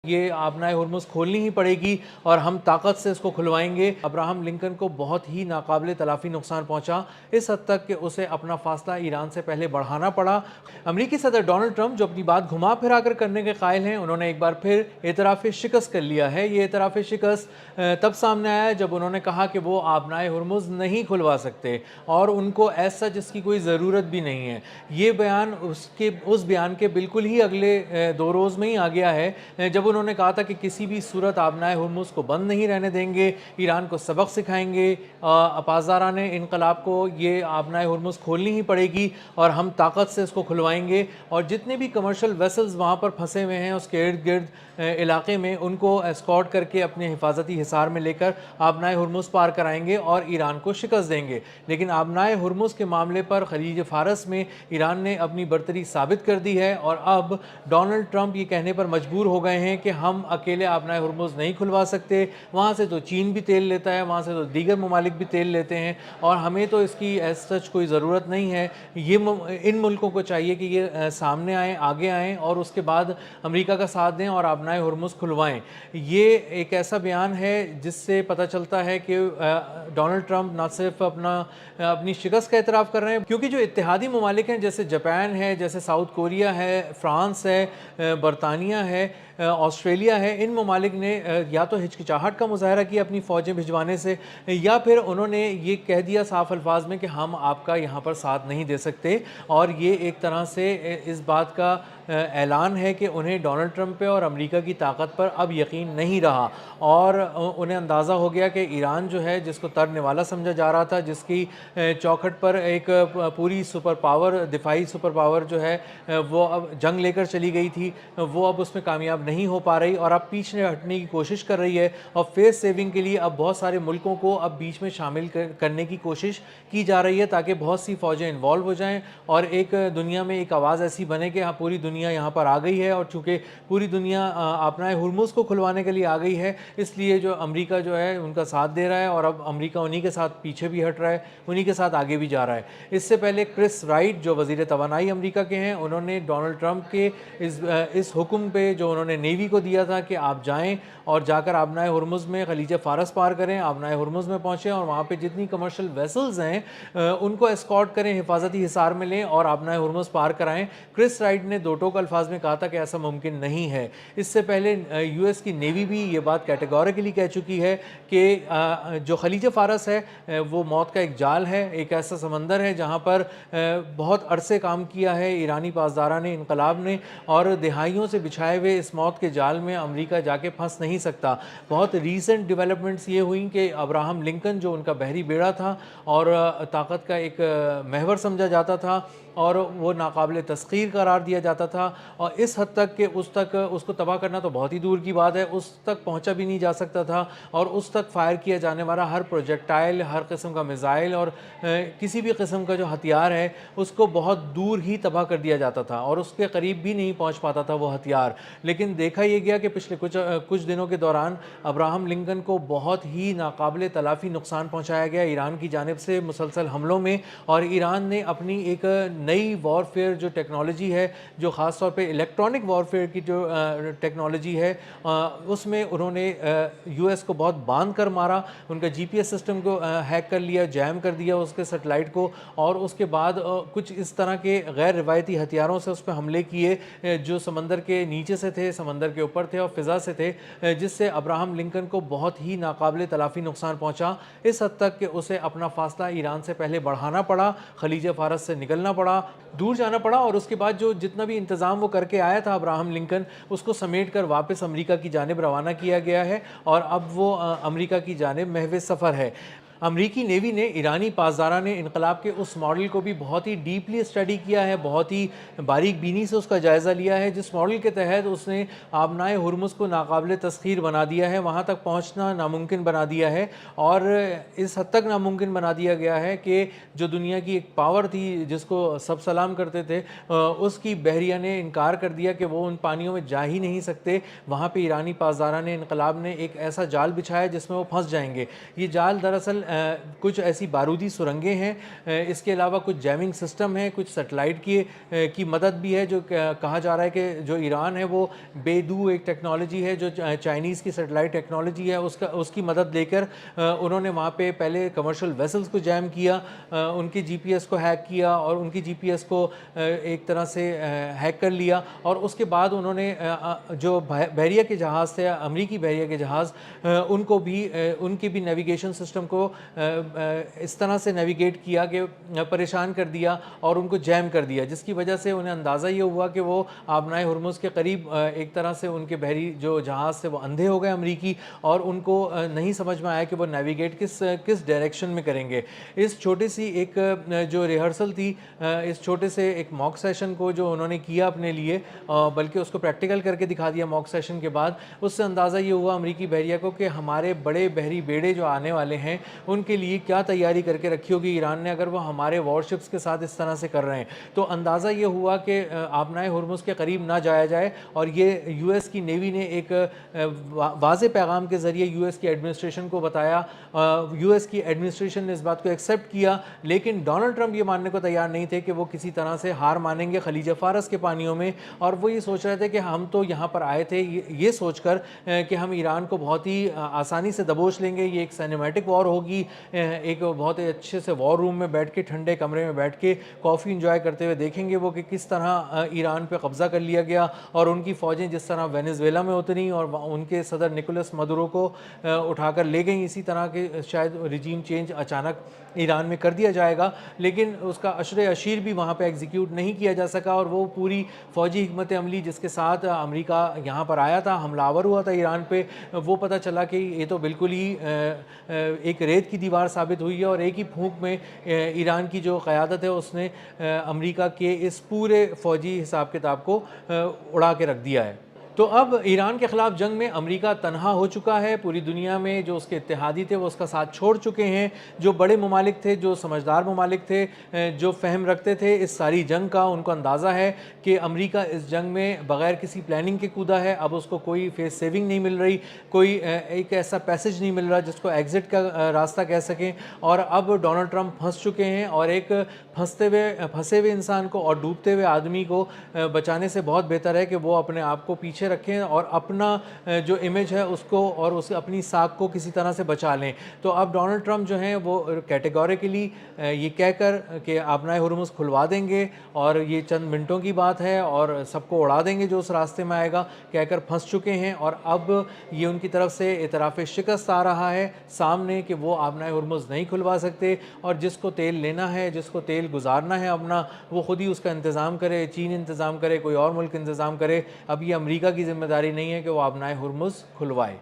ये आबनाए हुर्मुज़ खोलनी ही पड़ेगी और हम ताकत से इसको खुलवाएंगे। अब्राहम लिंकन को बहुत ही नाकाबिले तलाफ़ी नुकसान पहुँचा, इस हद तक कि उसे अपना फ़ासला ईरान से पहले बढ़ाना पड़ा। अमरीकी सदर डोनाल्ड ट्रंप जो अपनी बात घुमा फिरा कर करने के कायल हैं, उन्होंने एक बार फिर एतराफ़ शिकस्त कर लिया है। ये एतराफ़ शिकस्त तब सामने आया जब उन्होंने कहा कि वो आबनाए हुर्मुज़ नहीं खुलवा सकते और उनको ऐसा जिसकी कोई ज़रूरत भी नहीं है। ये बयान उस बयान के बिल्कुल ही अगले 2 रोज़ में ही आ गया है जब उन्होंने कहा था कि किसी भी सूरत आबनाए हुर्मुज़ को बंद नहीं रहने देंगे, ईरान को सबक सिखाएंगे। पासदारान इनकलाब को ये आबनाए हुर्मुज़ खोलनी ही पड़ेगी और हम ताकत से इसको खुलवाएंगे और जितने भी कमर्शियल वेसल्स वहाँ पर फंसे हुए हैं उसके इर्द गिर्द इलाके में उनको एस्कॉर्ट करके अपने हिफाजती हिसार में लेकर आबनाए हुर्मुज़ पार कराएंगे और ईरान को शिकस्त देंगे। लेकिन आबनाए हुर्मुज़ के मामले पर खलीज फ़ारस में ईरान ने अपनी बरतरी साबित कर दी है और अब डोनाल्ड ट्रंप ये कहने पर मजबूर हो गए हैं कि हम अकेले आबनाए हुर्मुज़ नहीं खुलवा सकते। वहाँ से तो चीन भी तेल लेता है, वहाँ से तो दीगर ममालिक भी तेल लेते हैं और हमें तो इसकी एज सच कोई ज़रूरत नहीं है। इन मुल्कों को चाहिए कि ये सामने आएँ, आगे आएँ और उसके बाद अमेरिका का साथ दें और आबनाए हुर्मुज़ खुलवाएँ। ये एक ऐसा बयान है जिससे पता चलता है कि डोनाल्ड ट्रंप न सिर्फ अपनी शिकस्त का एतराफ़ कर रहे हैं, क्योंकि जो इत्तेहादी ममालिक हैं जैसे जापान है, जैसे साउथ कोरिया है, फ्रांस है, बरतानिया है, ऑस्ट्रेलिया है, इन ममालिक ने या तो हिचकिचाहट का मुजाहरा किया अपनी फ़ौजें भिजवाने से या फिर उन्होंने ये कह दिया साफ अल्फाज में कि हम आपका यहाँ पर साथ नहीं दे सकते। और ये एक तरह से इस बात का ऐलान है कि उन्हें डोनाल्ड ट्रंप पे और अमेरिका की ताकत पर अब यकीन नहीं रहा और उन्हें अंदाज़ा हो गया कि ईरान जो है, जिसको तरने वाला समझा जा रहा था, जिसकी चौखट पर एक पूरी सुपर पावर, दिफाई सुपर पावर जो है वो अब जंग लेकर चली गई थी, वो अब उसमें कामयाब नहीं हो पा रही और अब पीछे हटने की कोशिश कर रही है और फेस सेविंग के लिए अब बहुत सारे मुल्कों को अब बीच में शामिल करने की कोशिश की जा रही है ताकि बहुत सी फ़ौजें इन्वॉल्व हो जाएं और एक दुनिया में एक आवाज़ ऐसी बने कि हाँ, पूरी दुनिया यहाँ पर आ गई है। और चूँकि पूरी दुनिया अपना हुर्मुज़ को खुलवाने के लिए आ गई है, इसलिए जो अमेरिका जो है उनका साथ दे रहा है और अब अमेरिका उन्हीं के साथ पीछे भी हट रहा है, उन्हीं के साथ आगे भी जा रहा है। इससे पहले क्रिस राइट जो वज़ीर तवानाई अमेरिका के हैं, उन्होंने डोनाल्ड ट्रंप के इस हुक्म पे जो उन्होंने नेवी को दिया था कि आप जाएं और जाकर आबनाए हुर्मुज़ में खलीज फ़ारस पार करें, आबनाए हुर्मुज़ में पहुँचें और वहाँ पे जितनी कमर्शियल वेसल्स हैं उनको एस्कॉर्ट करें, हिफाजती हिसार में लें और आबनाए हुर्मुज़ पार कराएं। क्रिस राइट ने दो टोक अल्फाज में कहा था कि ऐसा मुमकिन नहीं है। इससे पहले यूएस की नेवी भी ये बात कैटेगोरिकली कह चुकी है कि जो खलीज फ़ारस है वो मौत का एक जाल है, एक ऐसा समंदर है जहाँ पर बहुत अरसे काम किया है ईरानी पासदारान इनकलाब ने और दिहाइयों से बिछाए हुए इस मौत के जाल में अमेरिका जाके फंस नहीं सकता। बहुत रीसेंट डेवलपमेंट्स ये हुई कि अब्राहम लिंकन जो उनका बहरी बेड़ा था और ताकत का एक महवर समझा जाता था और वो नाकाबिले तस्खीर करार दिया जाता था और इस हद तक कि उसको तबाह करना तो बहुत ही दूर की बात है, उस तक पहुंचा भी नहीं जा सकता था और उस तक फायर किया जाने वाला हर प्रोजेक्टाइल, हर किस्म का मिसाइल और किसी भी किस्म का जो हथियार है उसको बहुत दूर ही तबाह कर दिया जाता था और उसके करीब भी नहीं पहुंच पाता था वो हथियार। लेकिन देखा यह गया कि पिछले कुछ दिनों के दौरान अब्राहम लिंकन को बहुत ही नाकाबिले तलाफ़ी नुकसान पहुँचाया गया ईरान की जानिब से मुसलसल हमलों में और ईरान ने अपनी एक नई वॉरफेयर जो टेक्नोलॉजी है, जो ख़ास तौर पे इलेक्ट्रॉनिक वॉरफेयर की जो टेक्नोलॉजी है उसमें उन्होंने यूएस को बहुत बांध कर मारा, उनका जीपीएस सिस्टम को हैक कर लिया, जैम कर दिया उसके सैटेलाइट को और उसके बाद कुछ इस तरह के गैर रिवायती हथियारों से उस पर हमले किए जो समंदर के नीचे से थे, समंदर के ऊपर थे और फ़िज़ा से थे, जिससे अब्राहम लिंकन को बहुत ही नाकाबिले तलाफ़ी नुकसान पहुँचा, इस हद तक कि उसे अपना फ़ासला ईरान से पहले बढ़ाना पड़ा, खलीज फ़ारस से निकलना पड़ा, दूर जाना पड़ा और उसके बाद जो जितना भी इंतज़ाम वो करके आया था अब्राहम लिंकन, उसको समेट कर वापस अमेरिका की जानिब रवाना किया गया है और अब वो अमेरिका की जानिब महवे सफ़र है। अमरीकी नेवी ने ईरानी पासदारान इनकलाब के उस मॉडल को भी बहुत ही डीपली स्टडी किया है, बहुत ही बारीक बीनी से उसका जायज़ा लिया है, जिस मॉडल के तहत उसने आबनाए हुर्मुज़ को नाकाबिले तस्खीर बना दिया है, वहाँ तक पहुँचना नामुमकिन बना दिया है और इस हद तक नामुमकिन बना दिया गया है कि जो दुनिया की एक पावर थी जिसको सब सलाम करते थे उसकी बहरिया ने इनकार कर दिया कि वो उन पानियों में जा ही नहीं सकते। वहाँ पर ईरानी पासदारान इनकलाब ने एक ऐसा जाल बिछाया जिसमें वो फंस जाएंगे। ये जाल दरअसल कुछ ऐसी बारूदी सुरंगें हैं, इसके अलावा कुछ जैमिंग सिस्टम है, कुछ सैटेलाइट की मदद भी है। जो कहा जा रहा है कि जो ईरान है वो बेदू एक टेक्नोलॉजी है जो चाइनीज़ की सैटेलाइट टेक्नोलॉजी है, उसकी मदद लेकर उन्होंने वहाँ पे पहले कमर्शियल वेसल्स को जैम किया, उनके जीपीएस को हैक किया और उनकी जीपीएस को एक तरह से हैक कर लिया। और उसके बाद उन्होंने जो बहरिया के जहाज़ थे, अमरीकी बहरिया के जहाज़, उनको भी उनके भी नेविगेशन सिस्टम को इस तरह से नेविगेट किया कि परेशान कर दिया और उनको जैम कर दिया, जिसकी वजह से उन्हें अंदाज़ा ये हुआ कि वो आबनाए हुर्मुज़ के करीब एक तरह से उनके बहरी जो जहाज़ थे वो अंधे हो गए अमरीकी, और उनको नहीं समझ में आया कि वो नेविगेट किस डायरेक्शन में करेंगे। इस छोटी सी एक जो रिहर्सल थी, इस छोटे से एक मॉक सेशन को जो उन्होंने किया अपने लिए, बल्कि उसको प्रैक्टिकल करके दिखा दिया मॉक सेशन के बाद, उससे अंदाज़ा ये हुआ अमरीकी बहरिया को कि हमारे बड़े बहरी बेड़े जो आने वाले हैं उनके लिए क्या तैयारी करके रखी होगी ईरान ने, अगर वो हमारे वॉरशिप्स के साथ इस तरह से कर रहे हैं। तो अंदाज़ा ये हुआ कि आबनाए हुर्मुज़ के करीब ना जाया जाए, और ये यूएस की नेवी ने एक वाज़े पैगाम के ज़रिए यूएस की एडमिनिस्ट्रेशन को बताया। यूएस की एडमिनिस्ट्रेशन ने इस बात को एक्सेप्ट किया, लेकिन डोनाल्ड ट्रंप ये मानने को तैयार नहीं थे कि वो किसी तरह से हार मानेंगे खलीज फ़ारस के पानियों में, और वो ये सोच रहे थे कि हम तो यहाँ पर आए थे ये सोचकर कि हम ईरान को बहुत ही आसानी से दबोच लेंगे, ये एक सिनेमैटिक वॉर होगी, एक बहुत ही अच्छे से वॉर रूम में बैठ के, ठंडे कमरे में बैठ के कॉफ़ी इंजॉय करते हुए देखेंगे वो कि किस तरह ईरान पे कब्ज़ा कर लिया गया, और उनकी फ़ौजें जिस तरह वेनेजुएला में उतरी और उनके सदर निकोलस मदुरो को उठाकर ले गई। इसी तरह के शायद रिजीम चेंज अचानक ईरान में कर दिया जाएगा, लेकिन उसका अशर अशीर भी वहाँ पे एग्जीक्यूट नहीं किया जा सका, और वो पूरी फ़ौजी हिकमत अमली जिसके साथ अमेरिका यहाँ पर आया था, हमलावर हुआ था ईरान पे, वो पता चला कि ये तो बिल्कुल ही एक रेत की दीवार साबित हुई है, और एक ही फूंक में ईरान की जो क़यादत है उसने अमेरिका के इस पूरे फ़ौजी हिसाब किताब को उड़ा के रख दिया है। तो अब ईरान के ख़िलाफ़ जंग में अमेरिका तनहा हो चुका है। पूरी दुनिया में जो उसके इत्तेहादी थे वो उसका साथ छोड़ चुके हैं। जो बड़े ममालिक थे, जो समझदार ममालिक थे, जो फ़हम रखते थे इस सारी जंग का, उनको अंदाज़ा है कि अमेरिका इस जंग में बग़ैर किसी प्लानिंग के कूदा है। अब उसको कोई फेस सेविंग नहीं मिल रही, कोई एक ऐसा पैसेज नहीं मिल रहा जिसको एग्ज़िट का रास्ता कह सकें, और अब डोनाल्ड ट्रंप फंस चुके हैं, और एक फंसे हुए इंसान को और डूबते हुए आदमी को बचाने से बहुत बेहतर है कि वो अपने आप को पीछे रखें और अपना जो इमेज है उसको और उस अपनी साख को किसी तरह से बचा लें। तो अब डोनाल्ड ट्रंप जो हैं वो कैटेगोरिकली ये कहकर कि आबनाए हुर्मुज़ खुलवा देंगे और ये चंद मिनटों की बात है और सबको उड़ा देंगे जो उस रास्ते में आएगा, कहकर फंस चुके हैं। और अब ये उनकी तरफ से इतराफ़ शिकस्त आ रहा है सामने कि वो आबनाए हुर्मुज़ नहीं खुलवा सकते, और जिसको तेल लेना है, जिसको तेल गुजारना है अपना, वो ख़ुद ही उसका इंतज़ाम करे, चीन इंतज़ाम करे, कोई और मुल्क इंतज़ाम करे। अब ये अमेरिका की ज़िम्मेदारी नहीं है कि वो आबनाए हुर्मुज़ खुलवाए।